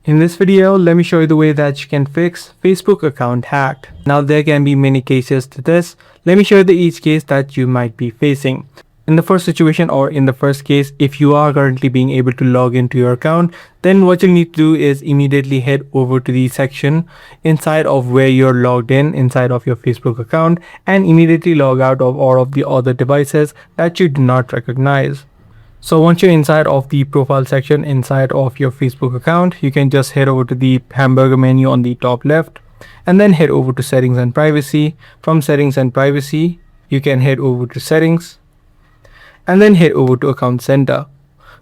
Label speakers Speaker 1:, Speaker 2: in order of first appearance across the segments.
Speaker 1: In this video, let me show you the way that you can fix Facebook account hacked. Now there can be many cases to this. Let me show you each case that you might be facing. In the first situation, or in the first case, if you are currently being able to log into your account, then what you need to do is immediately head over to the section inside of where you're logged in inside of your Facebook account and immediately log out of all of the other devices that you do not recognize. So once you're inside of the profile section inside of your Facebook account, you can just head over to the hamburger menu on the top left and then head over to settings and privacy. From settings and privacy, you can head over to settings and then head over to account center.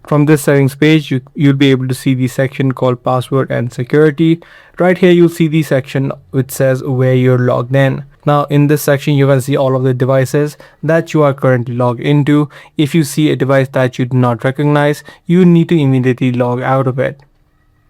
Speaker 1: From this settings page, you'll be able to see the section called password and security. Right here, you'll see the section which says where you're logged in. Now in this section, you can see all of the devices that you are currently logged into. If you see a device that you do not recognize, you need to immediately log out of it.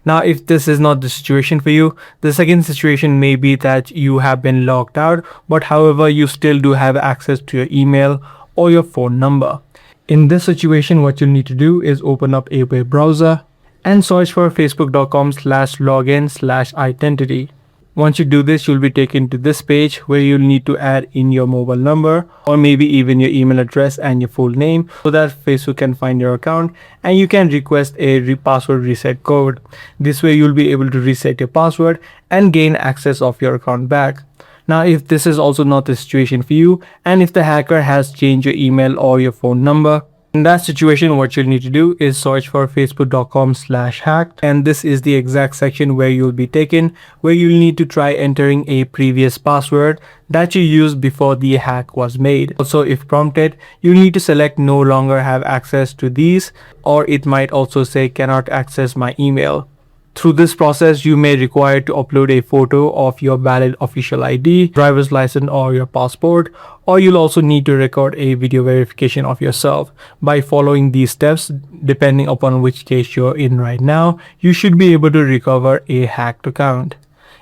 Speaker 1: Now, if this is not the situation for you, the second situation may be that you have been logged out, but however, you still do have access to your email or your phone number. In this situation, what you'll need to do is open up a web browser and search for facebook.com/login/identity. Once you do this, you'll be taken to this page where you'll need to add in your mobile number or maybe even your email address and your full name so that Facebook can find your account and you can request a password reset code. This way you'll be able to reset your password and gain access of your account back. Now, if this is also not the situation for you and if the hacker has changed your email or your phone number, in that situation, what you'll need to do is search for facebook.com/hacked, and this is the exact section where you'll be taken, where you'll need to try entering a previous password that you used before the hack was made. Also, if prompted, you need to select no longer have access to these, or it might also say cannot access my email. Through this process, you may require to upload a photo of your valid official ID, driver's license or your passport, or you'll also need to record a video verification of yourself. By following these steps, depending upon which case you're in right now, you should be able to recover a hacked account.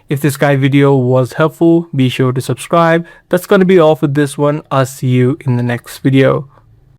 Speaker 1: If this guide video was helpful, be sure to subscribe. That's going to be all for this one. I'll see you in the next video.